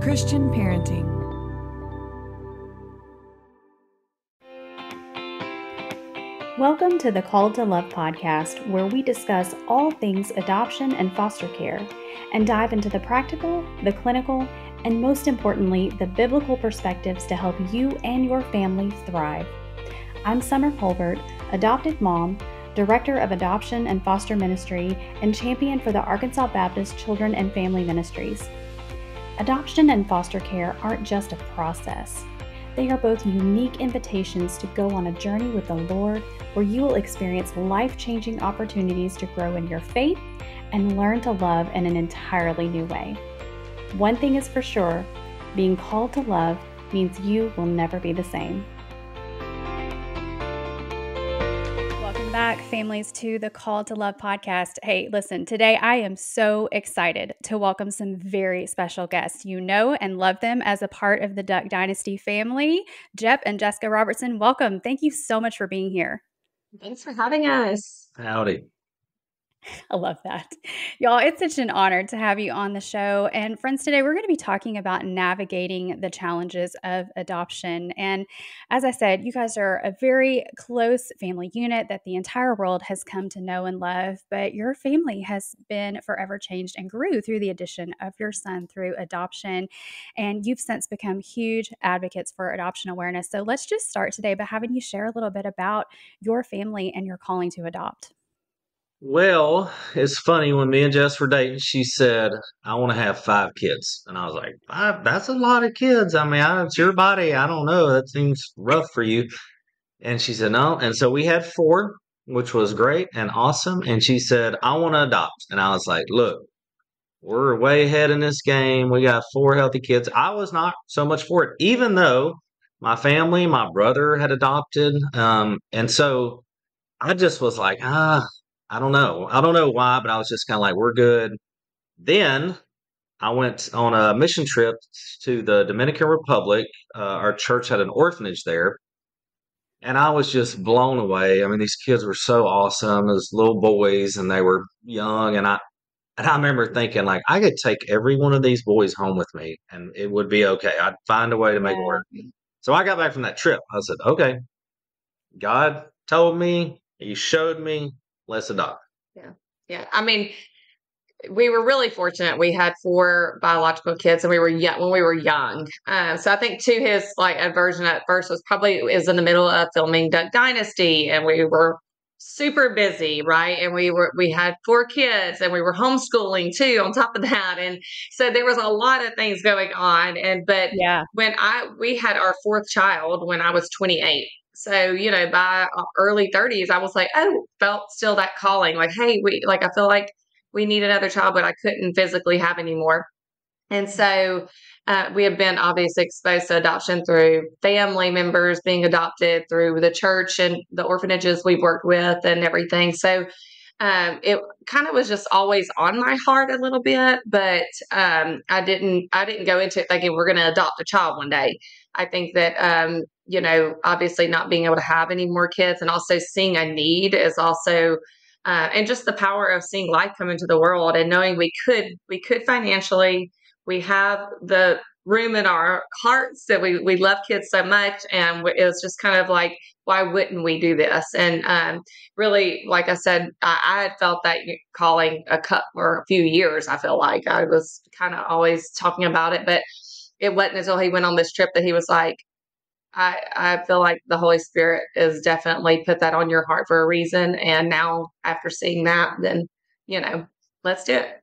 Christian parenting. Welcome to the Called to Love podcast, where we discuss all things adoption and foster care and dive into the practical, the clinical, and most importantly, the biblical perspectives to help you and your family thrive. I'm Summer Colbert, adopted mom, director of adoption and foster ministry, and champion for the Arkansas Baptist Children and Family Ministries. Adoption and foster care aren't just a process. They are both unique invitations to go on a journey with the Lord, where you will experience life-changing opportunities to grow in your faith and learn to love in an entirely new way. One thing is for sure, being called to love means you will never be the same. Welcome back, families, to the Call to Love podcast. Hey, listen, today I am so excited to welcome some very special guests. You know and love them as a part of the Duck Dynasty family. Jep and Jessica Robertson, welcome. Thank you so much for being here. Thanks for having us. Howdy. I love that. Y'all, it's such an honor to have you on the show. And friends, today we're going to be talking about navigating the challenges of adoption. And as I said, you guys are a very close family unit that the entire world has come to know and love, but your family has been forever changed and grew through the addition of your son through adoption. And you've since become huge advocates for adoption awareness. So let's just start today by having you share a little bit about your family and your calling to adopt. Well, it's funny, when me and Jess were dating, she said, I want to have 5 kids. And I was like, 5? That's a lot of kids. I mean, it's your body. I don't know. That seems rough for you. And she said, no. And so we had 4, which was great and awesome. And she said, I want to adopt. And I was like, look, we're way ahead in this game. We got 4 healthy kids. I was not so much for it, even though my family, my brother had adopted. And so I just was like, I don't know. I don't know why, but I was just kind of like, we're good. Then I went on a mission trip to the Dominican Republic. Our church had an orphanage there, and I was just blown away. I mean, these kids were so awesome. Those little boys, and they were young. And I remember thinking, like, I could take every one of these boys home with me, and it would be okay. I'd find a way to make it work. So I got back from that trip. I said, okay, God told me, He showed me, let's adopt. Yeah. I mean, we were really fortunate. We had 4 biological kids, and we were young when we were young. So I think too, his aversion at first is in the middle of filming Duck Dynasty, and we were super busy, right? And we had 4 kids, and we were homeschooling too on top of that, and so there was a lot of things going on. But when we had our 4th child when I was 28. So, by early 30s, I was like, felt still that calling, like, hey, I feel like we need another child, but I couldn't physically have any more. And so we have been obviously exposed to adoption through family members being adopted, through the church and the orphanages we've worked with and everything. So it kind of was just always on my heart a little bit, but I didn't go into it thinking we're going to adopt a child one day. I think that, obviously not being able to have any more kids and also seeing a need is also, and just the power of seeing life come into the world and knowing we could financially, we have the room in our hearts that we love kids so much. And it was just kind of like, why wouldn't we do this? And really, like I said, I had felt that calling for a few years. I feel like I was kind of always talking about it, but it wasn't until he went on this trip that he was like, I feel like the Holy Spirit is definitely put that on your heart for a reason. And now after seeing that, then, let's do it.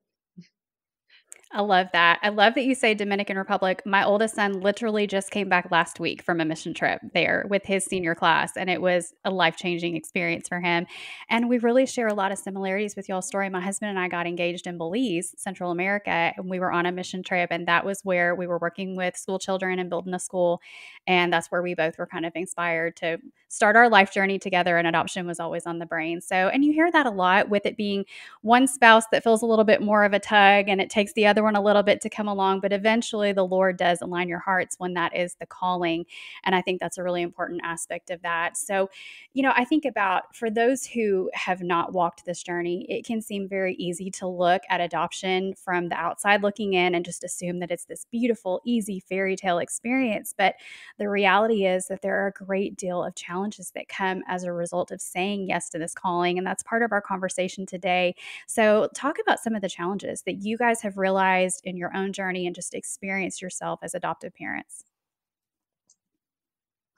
I love that. I love that you say Dominican Republic. My oldest son literally just came back last week from a mission trip there with his senior class, and it was a life-changing experience for him. And we really share a lot of similarities with y'all's story. My husband and I got engaged in Belize, Central America, and we were on a mission trip, and that was where we were working with school children and building a school. And that's where we both were kind of inspired to start our life journey together, and adoption was always on the brain. So, and you hear that a lot with it being one spouse that feels a little bit more of a tug and it takes the other another one a little bit to come along, but eventually the Lord does align your hearts when that is the calling. And I think that's a really important aspect of that. So, I think about for those who have not walked this journey, it can seem very easy to look at adoption from the outside looking in and just assume that it's this beautiful, easy fairy tale experience. But the reality is that there are a great deal of challenges that come as a result of saying yes to this calling. And that's part of our conversation today. So, talk about some of the challenges that you guys have realized in your own journey and just experienced yourself as adoptive parents.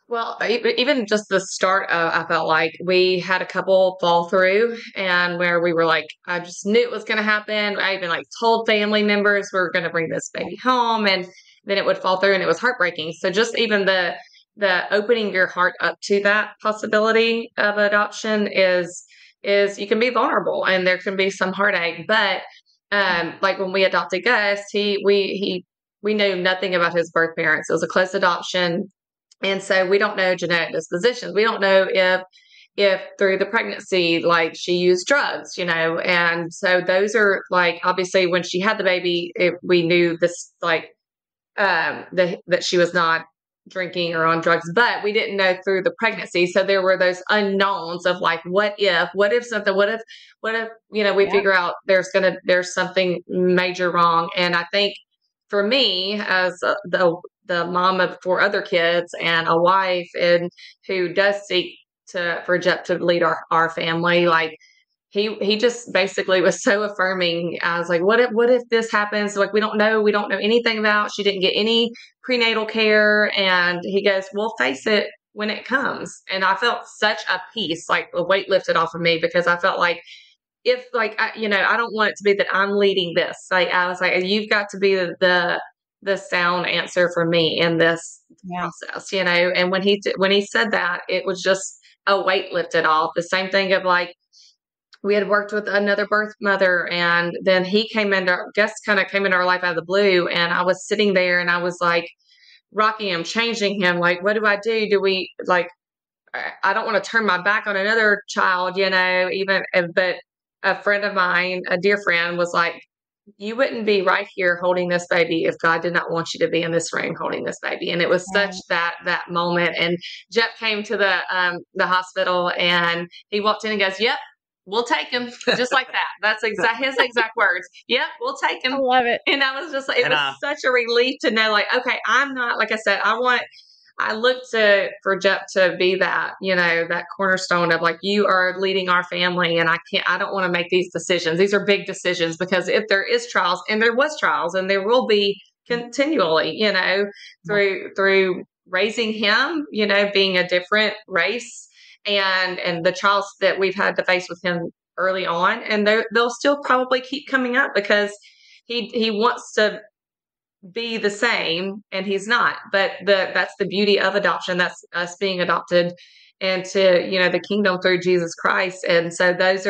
Well, even just the start, I felt like we had a couple fall through, and where we were like, I just knew it was going to happen. I even like told family members we were going to bring this baby home, and then it would fall through, and it was heartbreaking. So just even the opening your heart up to that possibility of adoption is you can be vulnerable, and there can be some heartache. But like when we adopted Gus, we knew nothing about his birth parents. It was a close adoption. And so we don't know genetic dispositions. We don't know if through the pregnancy, like she used drugs, and so those are like, obviously when she had the baby, we knew this, like, that she was not drinking or on drugs, but we didn't know through the pregnancy. So there were those unknowns of like, what if something, what if, we figure out there's something major wrong. And I think for me as the mom of 4 other kids and a wife, and who does seek for Jep to lead our family, like he just basically was so affirming. I was like, what if this happens? Like, we don't know anything about, she didn't get any prenatal care. And he goes, we'll face it when it comes. And I felt such a peace, like a weight lifted off of me, because I felt like, if like, I don't want it to be that I'm leading this. Like, I was like, you've got to be the sound answer for me in this process, and when he said that, it was just a weight lifted off. The same thing of like, we had worked with another birth mother, and then Gus kind of came into our life out of the blue, and I was sitting there and I was like rocking him, changing him. Like, what do I do? Do we like, I don't want to turn my back on another child, but a friend of mine, a dear friend, was like, you wouldn't be right here holding this baby if God did not want you to be in this room holding this baby. And it was such that moment. And Jep came to the hospital, and he walked in and goes, yep, we'll take him. Just like that. That's his exact words. Yep, we'll take him. I love it. And I was just like, it was such a relief to know, like, okay, I'm not, like I said, I look for Jep to be that, that cornerstone of like, you are leading our family, and I don't want to make these decisions. These are big decisions, because if there is trials, and there was trials, and there will be continually, through raising him, being a different race, and the trials that we've had to face with him early on, and they'll still probably keep coming up, because he wants to be the same, and he's not. But that's the beauty of adoption. That's us being adopted into the kingdom through Jesus Christ. And so that's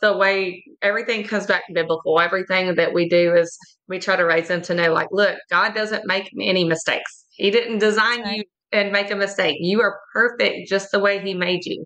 the way everything comes back biblical. Everything that we do is we try to raise them to know, like, look, God doesn't make any mistakes. He didn't design you and make a mistake. You are perfect just the way he made you.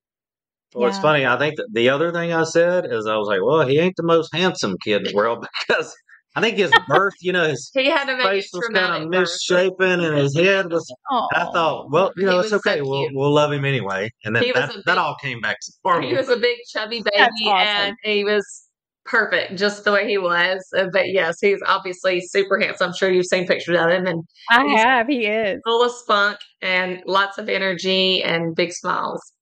Well, it's funny. I think that the other thing I said is, I was like, well, he ain't the most handsome kid in the world, because I think his birth, his he had a face was kind of misshapen, and his head was. And I thought, well, it's okay. So we'll love him anyway. And then that all came back to farm. He was a big chubby baby, and he was perfect just the way he was. But yes, he's obviously super handsome. I'm sure you've seen pictures of him, and I have. He is full of spunk and lots of energy and big smiles.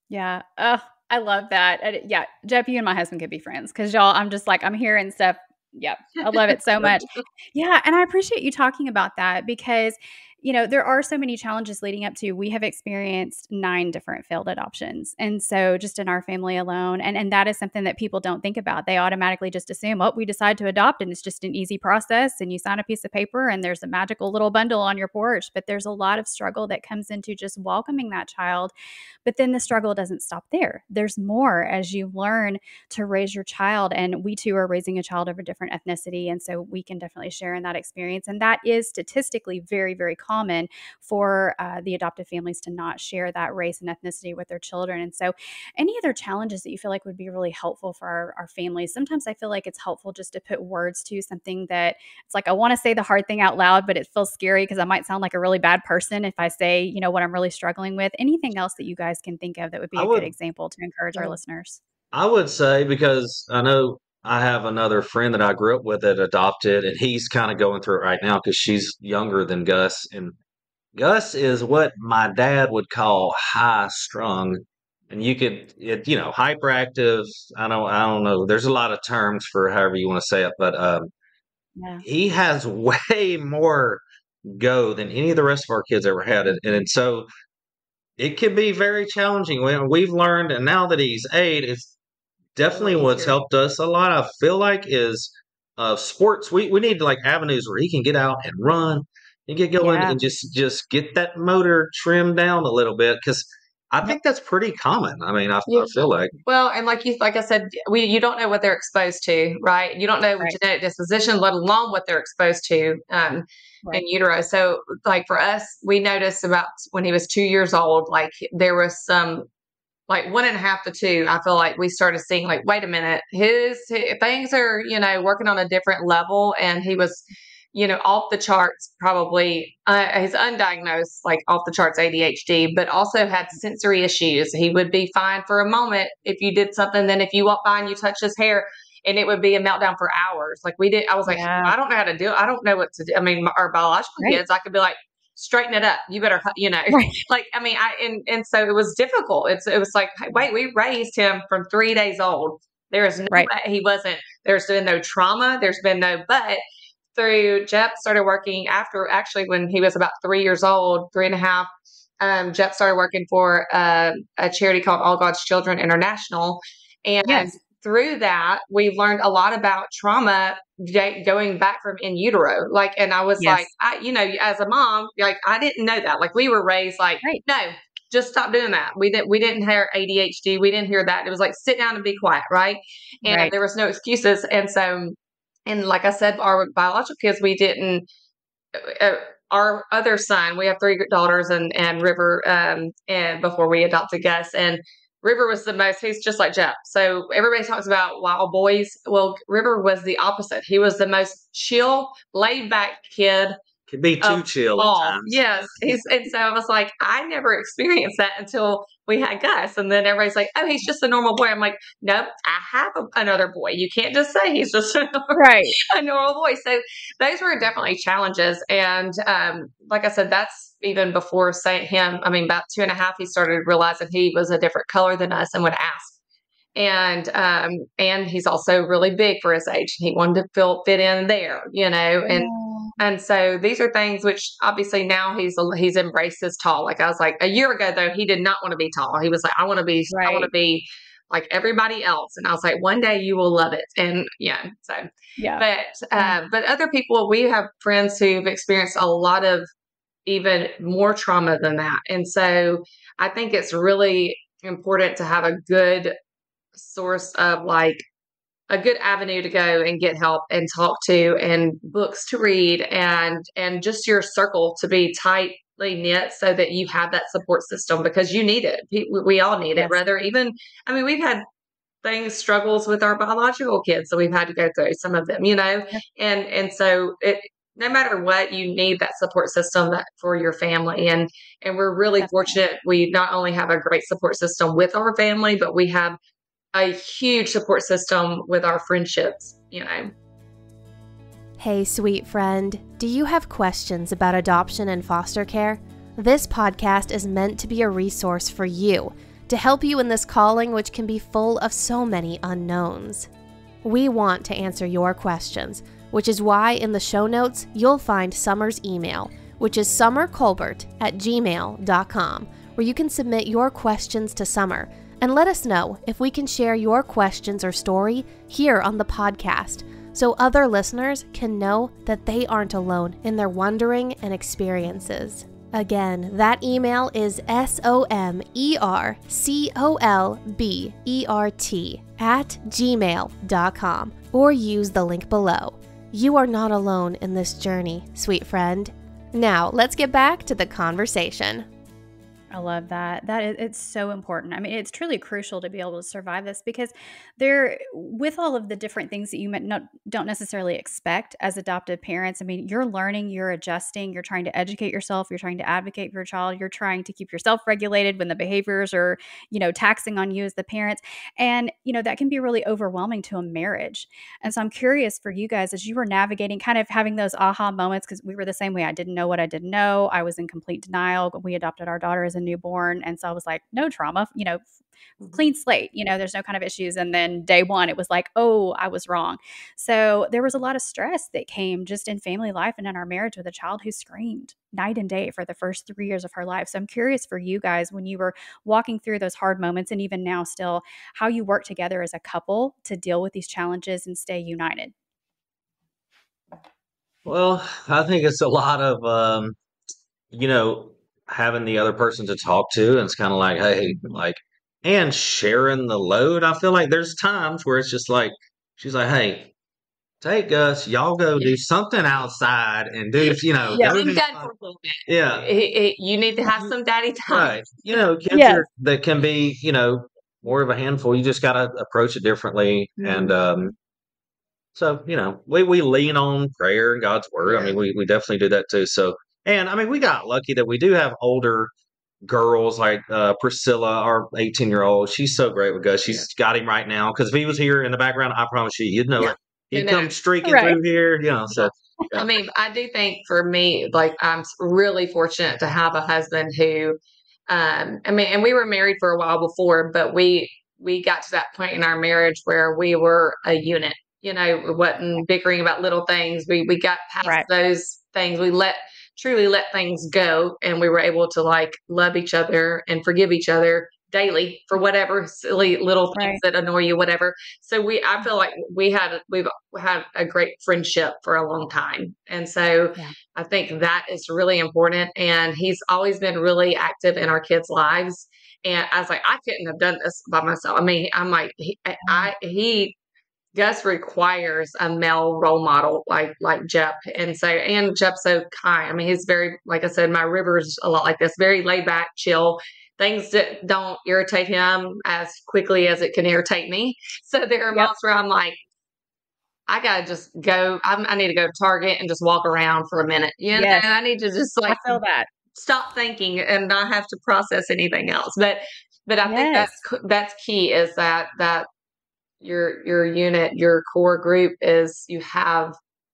Yeah. I love that. Yeah, Jep, you and my husband could be friends, because y'all, I'm just like, I'm hearing stuff. Yep. I love it so much. Yeah. And I appreciate you talking about that, because, there are so many challenges leading up to, we have experienced 9 different failed adoptions. And so just in our family alone, and that is something that people don't think about. They automatically just assume, we decide to adopt, and it's just an easy process, and you sign a piece of paper and there's a magical little bundle on your porch. But there's a lot of struggle that comes into just welcoming that child. But then the struggle doesn't stop there. There's more as you learn to raise your child. And we too are raising a child of a different ethnicity. And so we can definitely share in that experience. And that is statistically very, very common common for the adoptive families to not share that race and ethnicity with their children. And so any other challenges that you feel like would be really helpful for our families? Sometimes I feel like it's helpful just to put words to something that it's like, I want to say the hard thing out loud, but it feels scary because I might sound like a really bad person if I say, what I'm really struggling with. Anything else that you guys can think of that would be I a good would example to encourage our listeners? I would say, because I know I have another friend that I grew up with that adopted, and he's kind of going through it right now because she's younger than Gus, and Gus is what my dad would call high strung, and hyperactive. I don't know. There's a lot of terms for however you want to say it, but Yeah. he has way more go than any of the rest of our kids ever had, and so it can be very challenging. We've learned, and now that he's 8, it's definitely what's easier. helped us a lot. I feel like is sports. We need like avenues where he can get out and run and get going Yeah. and just get that motor trimmed down a little bit, because I think that's pretty common. I mean, I feel like. Well, and like I said, you don't know what they're exposed to, right? You don't know Right. genetic disposition, let alone what they're exposed to Right. in utero. So, like for us, we noticed about when he was 2 years old, like there was some, like 1.5 to 2. I feel like we started seeing, like, wait a minute, his things are working on a different level, and he was off the charts, probably. He's undiagnosed, like off the charts ADHD, but also had sensory issues. He would be fine for a moment if you did something. Then if you walk by and you touch his hair, and it would be a meltdown for hours. Like I was like, Yeah. I don't know how to do it. I don't know what to do. I mean, our biological Right. kids, I could be like, straighten it up. You better, Right. like, I mean, and so it was difficult. It was like, wait, we raised him from 3 days old. There is no Right. way he wasn't, there's been no trauma. There's been no, but through Jep started working after, actually, when he was about 3 years old, 3.5. Jep started working for a charity called All God's Children International. And Yes. through that, we learned a lot about trauma going back from in utero. Like, and I was Yes. like, as a mom, like, I didn't know that. Like, we were raised like, Right. no, just stop doing that. We didn't hear ADHD. We didn't hear that. It was like, sit down and be quiet. Right. And Right. there was no excuses. And so, and like I said, our biological kids, we didn't, our other son, we have 3 daughters and River, and before we adopted Gus, and River was the most, he's just like Jeff. So everybody talks about wild boys. Well, River was the opposite. He was the most chill, laid back kid. Can be too chill at times. Yes. And so I was like, I never experienced that until we had Gus. And then everybody's like, oh, he's just a normal boy. I'm like, nope, I have another boy. You can't just say he's just a normal boy. So those were definitely challenges. And like I said, that's even before him. I mean, about 2.5, he started realizing he was a different color than us and would ask. And he's also really big for his age. He wanted to fit in there, and so these are things which obviously now he's embraced his tall. Like I was like, a year ago though, he did not want to be tall. He was like, I want to be like everybody else. And I was like, one day you will love it. And but other people, we have friends who've experienced a lot of even more trauma than that. And so I think it's really important to have a good source of, like, a good avenue to go and get help and talk to, and books to read, and just your circle to be tightly knit so that you have that support system, because you need it. We all need it. We've had struggles with our biological kids, so we've had to go through some of them, and so no matter what, you need that support system for your family. And we're really fortunate. We not only have a great support system with our family, but we have a huge support system with our friendships, Hey, sweet friend, do you have questions about adoption and foster care? This podcast is meant to be a resource for you, to help you in this calling which can be full of so many unknowns. We want to answer your questions, which is why in the show notes you'll find Summer's email, which is summercolbert@gmail.com, where you can submit your questions to Summer and let us know if we can share your questions or story here on the podcast, so other listeners can know that they aren't alone in their wondering and experiences. Again, that email is SOMERCOLBERT@gmail.com, or use the link below. You are not alone in this journey, sweet friend. Now, let's get back to the conversation. I love that. It's so important. I mean, it's truly crucial to be able to survive this because with all of the different things that you don't necessarily expect as adoptive parents. I mean, you're learning, you're adjusting, you're trying to educate yourself, you're trying to advocate for your child, you're trying to keep yourself regulated when the behaviors are, taxing on you as the parents. And, that can be really overwhelming to a marriage. And so I'm curious for you guys as you were navigating, kind of having those aha moments, because we were the same way. I didn't know what I didn't know. I was in complete denial. We adopted our daughter as a newborn. And so I was like, no trauma, clean slate, there's no kind of issues. And then day one, it was like, oh, I was wrong. So there was a lot of stress that came just in family life and in our marriage with a child who screamed night and day for the first 3 years of her life. So I'm curious for you guys, when you were walking through those hard moments and even now still, how you work together as a couple to deal with these challenges and stay united. Well, I think it's a lot of, having the other person to talk to. And it's kind of like, hey, and sharing the load. I feel like there's times where it's just like, she's like, hey, take us, y'all go do something outside and do, Yeah. go I'm do done for a little bit. Yeah. You need to have some daddy time. Right. Kids Yes. that can be, more of a handful. You just got to approach it differently. Mhm. And, so, we lean on prayer and God's word. Yeah. I mean, we definitely do that too. So, and I mean, we got lucky that we do have older girls like Priscilla, our 18-year-old. She's so great with us. She's got him right now. Because if he was here in the background, I promise you'd know it. He'd come streaking through here, So, I mean, I do think for me, I'm really fortunate to have a husband who, and we were married for a while before, but we got to that point in our marriage where we were a unit. We wasn't bickering about little things. We got past those things. We truly let things go, and we were able to love each other and forgive each other daily for whatever silly little things that annoy you, whatever. So I feel like we've had a great friendship for a long time. And so I think that is really important. And he's always been really active in our kids' lives. And I was like, I couldn't have done this by myself. I mean, I'm like, Gus requires a male role model like Jep. And Jep's so kind. I mean, he's very, like I said, my River's a lot like this, very laid back, chill. Things that don't irritate him as quickly as it can irritate me. So there are moments where I'm like, I gotta just go. I need to go to Target and just walk around for a minute. And I need to just I feel that. Stop thinking and not have to process anything else. But I think that's key, is that your unit, your core group, is you have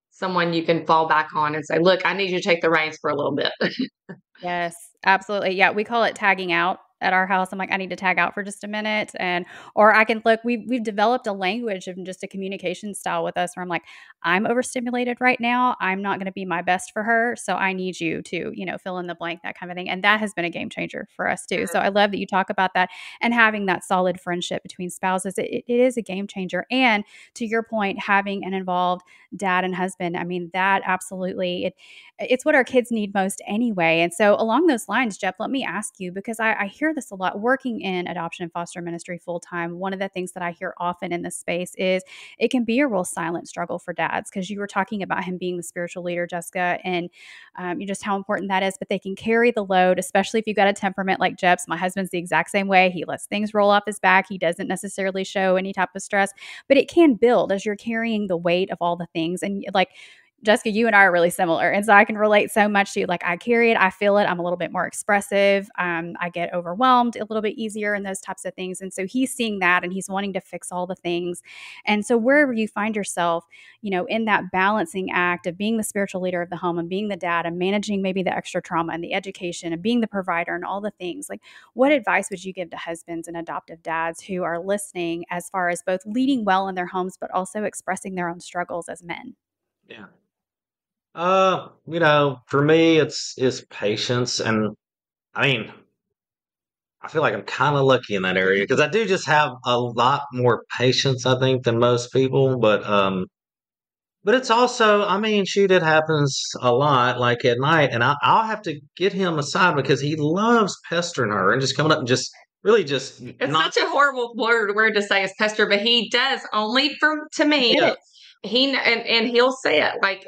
someone you can fall back on and say, look, I need you to take the reins for a little bit. Yes, absolutely. Yeah, we call it tagging out at our house. I'm like, I need to tag out for just a minute. Or I can look, we've developed a language of just a communication style with us where I'm like, I'm overstimulated right now. I'm not going to be my best for her. So I need you to, fill in the blank, that kind of thing. And that has been a game changer for us too. So I love that you talk about that, and having that solid friendship between spouses. It is a game changer. And to your point, having an involved dad and husband, I mean, that absolutely, it's what our kids need most anyway. And so along those lines, Jep, let me ask you, because I hear this a lot working in adoption and foster ministry full time. One of the things that I hear often in this space is it can be a real silent struggle for dads, because you were talking about him being the spiritual leader, Jessica, and just how important that is. But they can carry the load, especially if you've got a temperament like Jep's. My husband's the exact same way. He lets things roll off his back. He doesn't necessarily show any type of stress, but it can build as you're carrying the weight of all the things. And Jessica, you and I are really similar. And so I can relate so much to you. I carry it, I feel it. I'm a little bit more expressive. I get overwhelmed a little bit easier and those types of things. And so he's seeing that and he's wanting to fix all the things. And so wherever you find yourself, in that balancing act of being the spiritual leader of the home and being the dad and managing maybe the extra trauma and the education and being the provider and all the things, what advice would you give to husbands and adoptive dads who are listening, as far as both leading well in their homes, but also expressing their own struggles as men? Yeah. For me, it's patience. And I mean, I feel like I'm kind of lucky in that area because I do just have a lot more patience, I think, than most people. But it's also, I mean, shoot, it happens a lot, like at night, and I'll have to get him aside because he loves pestering her and just coming up and just really just. It's such a horrible word to say, is pester, but he does, only to me. Yeah. and he'll say it like,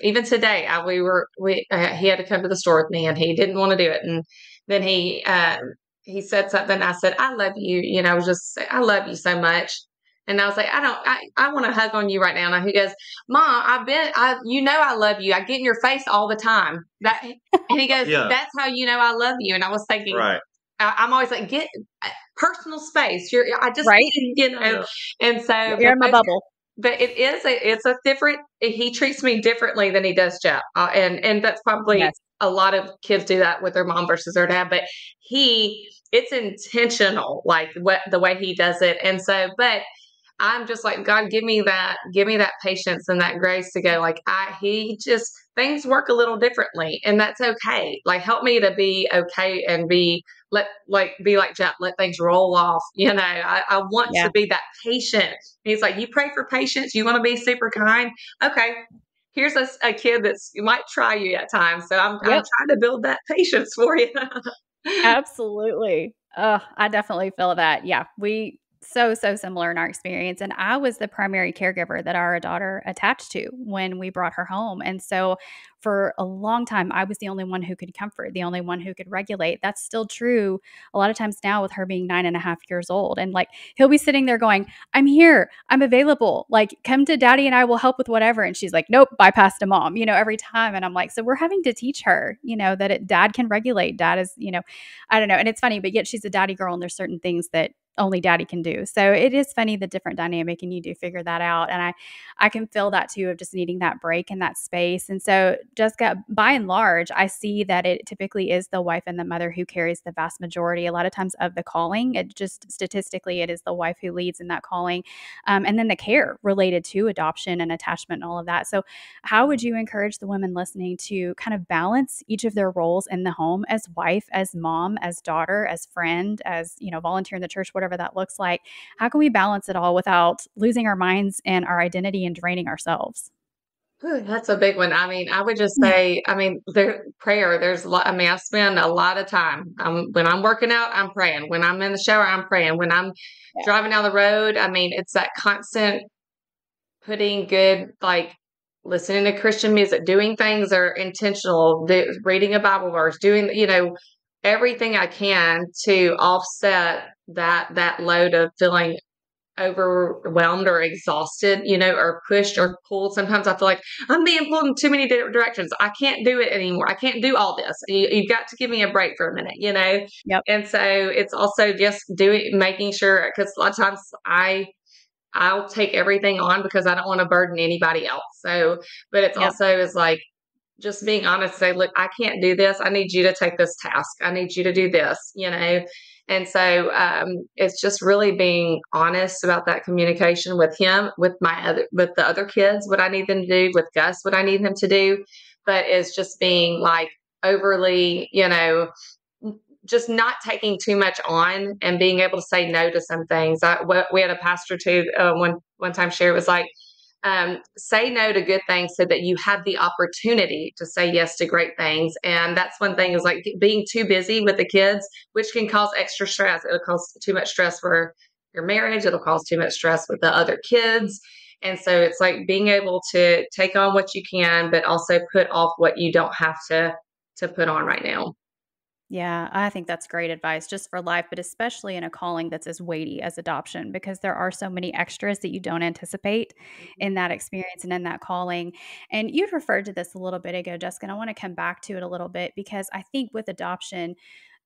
even today, he had to come to the store with me and he didn't want to do it. And then he said something. I said, I love you. I was just, I love you so much. And I was like, I want to hug on you right now. And he goes, Mom, I love you. I get in your face all the time. And he goes, Yeah. That's how I love you. And I was thinking, Right. I'm always like, get personal space. I just, Right. Yeah. And so, You're in my bubble. But it's a different, he treats me differently than he does Jep. And that's probably a lot of kids do that with their mom versus their dad, but it's intentional, like the way he does it. And so, but I'm just like, God, give me that patience and that grace to go like, things work a little differently and that's okay. Like, help me to be okay and be like Jeff, let things roll off. I want to be that patient. And he's like, you pray for patience. You want to be super kind. Okay. Here's a kid might try you at times. So I'm trying to build that patience for you. Absolutely. I definitely feel that. Yeah. We so similar in our experience. And I was the primary caregiver that our daughter attached to when we brought her home. And so for a long time, I was the only one who could comfort, the only one who could regulate. That's still true a lot of times now with her being 9.5 years old. And like, he'll be sitting there going, I'm here, I'm available. Like, come to daddy and I will help with whatever. And she's like, nope, bypass to mom, every time. And I'm like, so we're having to teach her, that dad can regulate. Dad is, I don't know. And it's funny, but yet she's a daddy girl and there's certain things that only daddy can do. So it is funny, the different dynamic, and you do figure that out. And I can feel that too, of just needing that break and that space. And so Jessica, by and large, I see that it typically is the wife and the mother who carries the vast majority, a lot of times, of the calling. It just statistically, it is the wife who leads in that calling. And then the care related to adoption and attachment and all of that. So how would you encourage the women listening to kind of balance each of their roles in the home, as wife, as mom, as daughter, as friend, as, volunteer in the church, whatever that looks like? How can we balance it all without losing our minds and our identity and draining ourselves? Ooh, that's a big one. I mean, I would just say, prayer, there's a lot. I spend a lot of time. When I'm working out, I'm praying. When I'm in the shower, I'm praying. When I'm driving down the road, it's that constant putting like listening to Christian music, doing things that are intentional, reading a Bible verse, doing, everything I can to offset that load of feeling overwhelmed or exhausted, or pushed or pulled. Sometimes I feel like I'm being pulled in too many different directions. I can't do it anymore. I can't do all this. You've got to give me a break for a minute, Yep. And so it's also just making sure, because a lot of times I'll take everything on because I don't want to burden anybody else. So, but it's also is like, just being honest, say, look, I can't do this. I need you to take this task. I need you to do this, And so it's just really being honest about that communication with him, with the other kids, what I need them to do, with Gus, what I need him to do. But it's just being like overly, just not taking too much on and being able to say no to some things. We had a pastor too, one time share, was like, say no to good things so that you have the opportunity to say yes to great things. And that's one thing, is like being too busy with the kids, which can cause extra stress. It'll cause too much stress for your marriage. It'll cause too much stress with the other kids. And so it's like being able to take on what you can, but also put off what you don't have to put on right now. Yeah, I think that's great advice just for life, but especially in a calling that's as weighty as adoption, because there are so many extras that you don't anticipate in that experience and in that calling. And you'd referred to this a little bit ago, Jessica, and I want to come back to it a little bit, because I think with adoption,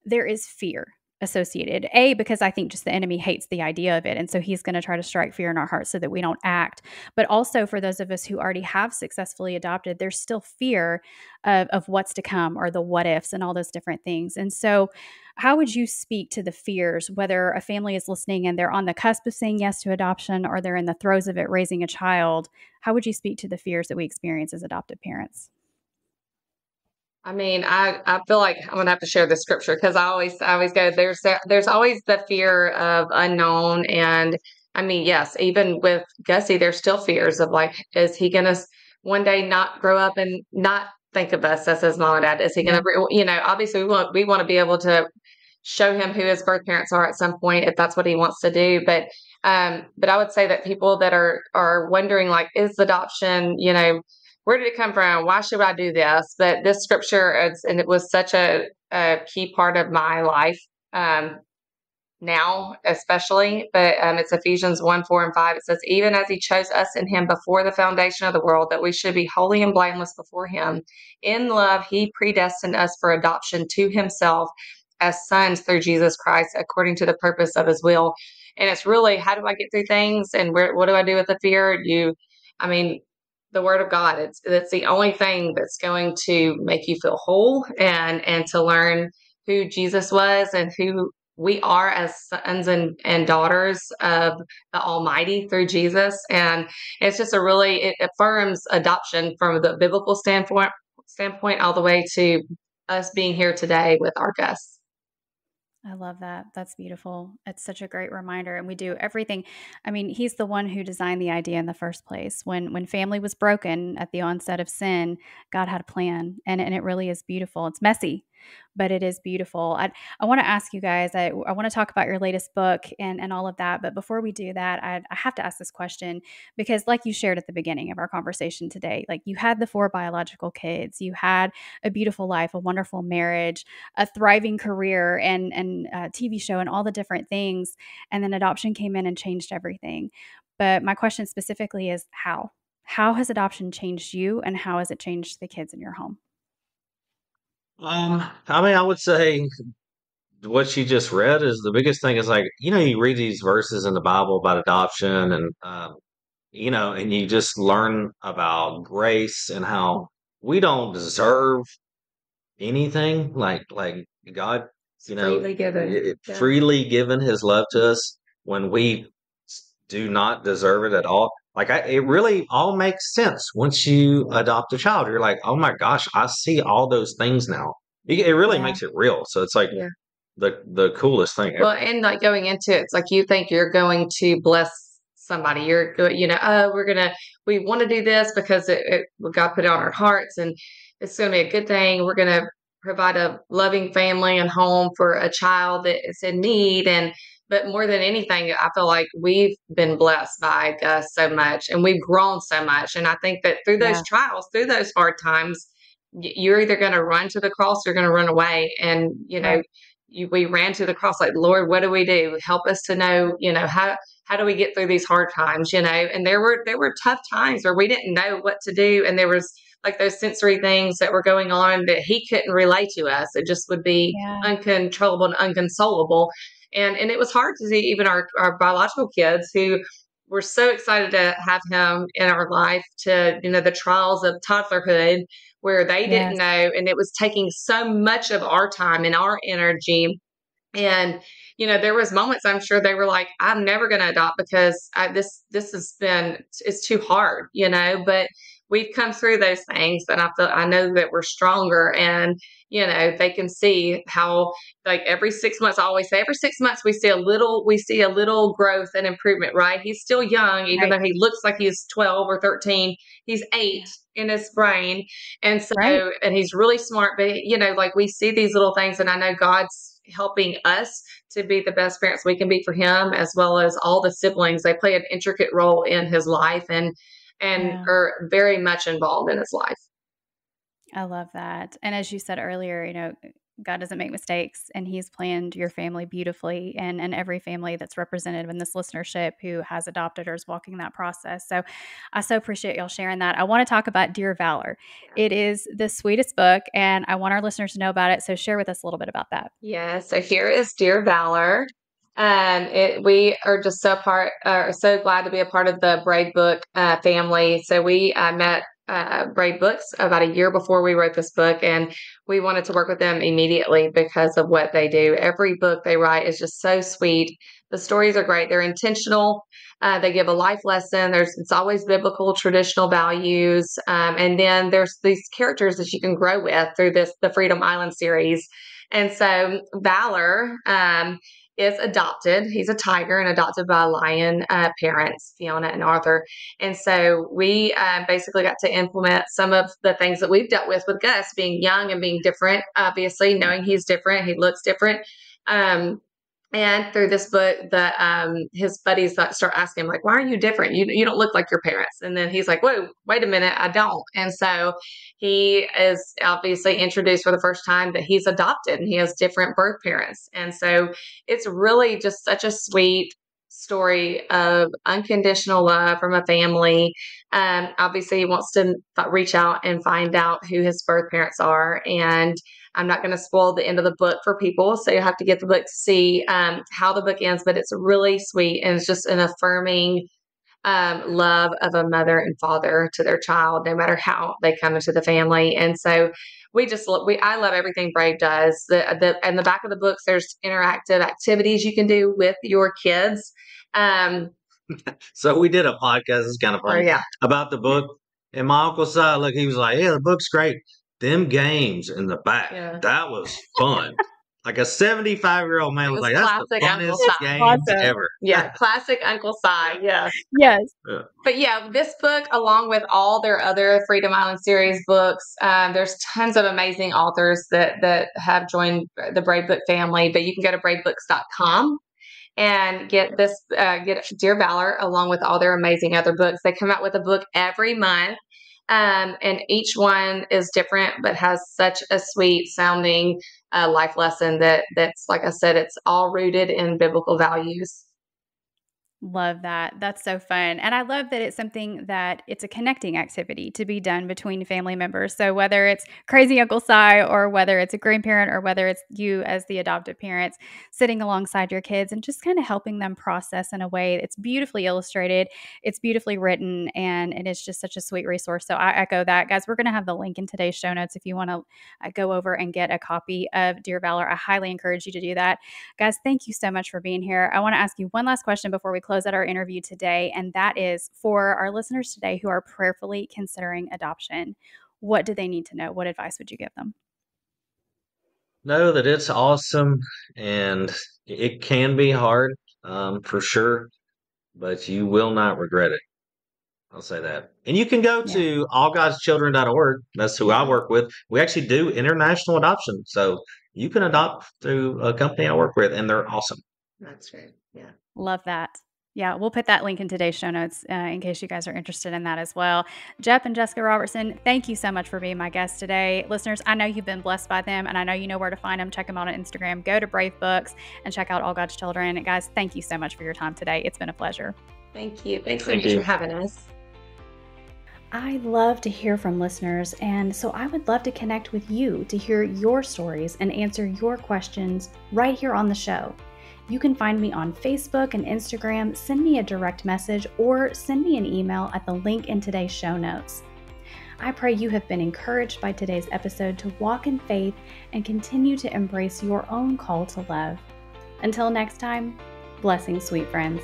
there is fear associated. Because I think just the enemy hates the idea of it. And so he's going to try to strike fear in our hearts so that we don't act. But also for those of us who already have successfully adopted, there's still fear of what's to come, or the what ifs and all those different things. And so how would you speak to the fears, whether a family is listening and they're on the cusp of saying yes to adoption, or they're in the throes of it, raising a child? How would you speak to the fears that we experience as adopted parents? I feel like I'm gonna have to share the scripture, because I always go, there's always the fear of unknown. And yes, even with Gussie, there's still fears of like, is he gonna one day not grow up and not think of us as his mom and dad? Is he gonna, obviously we want to be able to show him who his birth parents are at some point, if that's what he wants to do. But But I would say that people that are wondering, like, is adoption, where did it come from? Why should I do this? But this scripture, and it was such a key part of my life. Now, especially, but it's Ephesians 1:4 and 5. It says, even as he chose us in him before the foundation of the world, that we should be holy and blameless before him. In love, he predestined us for adoption to himself as sons through Jesus Christ, according to the purpose of his will. And it's really, how do I get through things? And what do I do with the fear? I mean, the word of God, it's the only thing that's going to make you feel whole, and to learn who Jesus was and who we are as sons and daughters of the Almighty through Jesus. And it's just it affirms adoption from the biblical standpoint all the way to us being here today with our guests. I love that. That's beautiful. It's such a great reminder. And we do everything. I mean, he's the one who designed the idea in the first place. When family was broken at the onset of sin, God had a plan. And it really is beautiful. It's messy, but it is beautiful. I want to ask you guys, I want to talk about your latest book and all of that. But before we do that, I have to ask this question because like you shared at the beginning of our conversation today, like you had the 4 biological kids, you had a beautiful life, a wonderful marriage, a thriving career and a TV show and all the different things. And then adoption came in and changed everything. But my question specifically is how? How has adoption changed you and how has it changed the kids in your home? I mean, I would say what you just read is the biggest thing is like, you read these verses in the Bible about adoption and you just learn about grace and how we don't deserve anything like God, Freely given. freely given his love to us when we do not deserve it at all. Like it really all makes sense once you adopt a child. You're like, oh my gosh, I see all those things now. It really makes it real. So it's like the coolest thing ever. Well, and like going into it, it's like you think you're going to bless somebody. You're good, oh, we want to do this because God put it on our hearts and it's going to be a good thing. We're going to provide a loving family and home for a child that is in need. But more than anything, I feel like we've been blessed by Gus so much and we've grown so much. And I think that through those trials, through those hard times, you're either going to run to the cross or you're going to run away. And, we ran to the cross like, Lord, what do we do? Help us to know, how do we get through these hard times, and there were tough times where we didn't know what to do. And there was like those sensory things that were going on that he couldn't relate to us. It just would be uncontrollable and unconsolable. And it was hard to see even our biological kids who were so excited to have him in our life to, the trials of toddlerhood where they didn't know. And it was taking so much of our time and our energy. And, there was moments I'm sure they were like, I'm never going to adopt because it's too hard, but we've come through those things and I know that we're stronger and, they can see how like every 6 months, I always say every 6 months we see a little growth and improvement, right? He's still young, even though he looks like he's 12 or 13, he's 8 in his brain. And so, and he's really smart, but like we see these little things and I know God's helping us to be the best parents we can be for him, as well as all the siblings. They play an intricate role in his life and are very much involved in his life. I love that. And as you said earlier, God doesn't make mistakes and he's planned your family beautifully and every family that's represented in this listenership who has adopted or is walking that process. So I so appreciate y'all sharing that. I want to talk about Dear Valor. It is the sweetest book and I want our listeners to know about it. So share with us a little bit about that. Yeah. So here is Dear Valor. We are just so glad to be a part of the Braid Book family. So we met Braid Books about a year before we wrote this book, and we wanted to work with them immediately because of what they do. Every book they write is just so sweet. The stories are great. They're intentional. They give a life lesson. It's always biblical, traditional values. And then there's these characters that you can grow with through the Freedom Island series. And so Valor, is adopted. He's a tiger and adopted by lion parents, Fiona and Arthur. And so we basically got to implement some of the things that we've dealt with Gus, being young and being different, obviously knowing he's different. He looks different. And through this book, his buddies start asking him, like, why are you different? You don't look like your parents. And then he's like, whoa, wait a minute, I don't. And so he is obviously introduced for the first time that he's adopted and he has different birth parents. And so it's really just such a sweet story of unconditional love from a family. Obviously, he wants to reach out and find out who his birth parents are. And I'm not going to spoil the end of the book for people, so you have to get the book to see how the book ends, but it's really sweet, and it's just an affirming love of a mother and father to their child, no matter how they come into the family. And so I love everything Brave does. And the back of the books, there's interactive activities you can do with your kids. So we did a podcast, it's kind of funny, about the book. And my uncle saw, look, he was like, yeah, the book's great. Them games in the back, that was fun. Like a 75-year-old man was like, that's the funnest games ever. Yeah, classic Uncle Si, yes. Yes. Yeah. But yeah, this book, along with all their other Freedom Island series books, there's tons of amazing authors that have joined the Brave Book family, but you can go to bravebooks.com and get Dear Valor along with all their amazing other books. They come out with a book every month. And each one is different, but has such a sweet sounding life lesson that's, like I said, it's all rooted in biblical values. Love that. That's so fun. And I love that it's something that it's a connecting activity to be done between family members. So whether it's crazy Uncle Si or whether it's a grandparent or whether it's you as the adoptive parents sitting alongside your kids and just kind of helping them process in a way that's beautifully illustrated, it's beautifully written, and it is just such a sweet resource. So I echo that. Guys, we're going to have the link in today's show notes if you want to go over and get a copy of Dear Valor. I highly encourage you to do that. Guys, thank you so much for being here. I want to ask you one last question before we close out our interview today, and that is for our listeners today who are prayerfully considering adoption. What do they need to know? What advice would you give them? Know that it's awesome, and it can be hard for sure, but you will not regret it. I'll say that. And you can go to allgodschildren.org. That's who I work with. We actually do international adoption, so you can adopt through a company I work with, and they're awesome. That's great. Yeah. Love that. Yeah, we'll put that link in today's show notes in case you guys are interested in that as well. Jep and Jessica Robertson, thank you so much for being my guest today. Listeners, I know you've been blessed by them, and I know you know where to find them. Check them out on Instagram. Go to Brave Books and check out All God's Children. Guys, thank you so much for your time today. It's been a pleasure. Thank you. Thanks so much for having us. I love to hear from listeners, and so I would love to connect with you to hear your stories and answer your questions right here on the show. You can find me on Facebook and Instagram, send me a direct message, or send me an email at the link in today's show notes. I pray you have been encouraged by today's episode to walk in faith and continue to embrace your own call to love. Until next time, blessings, sweet friends.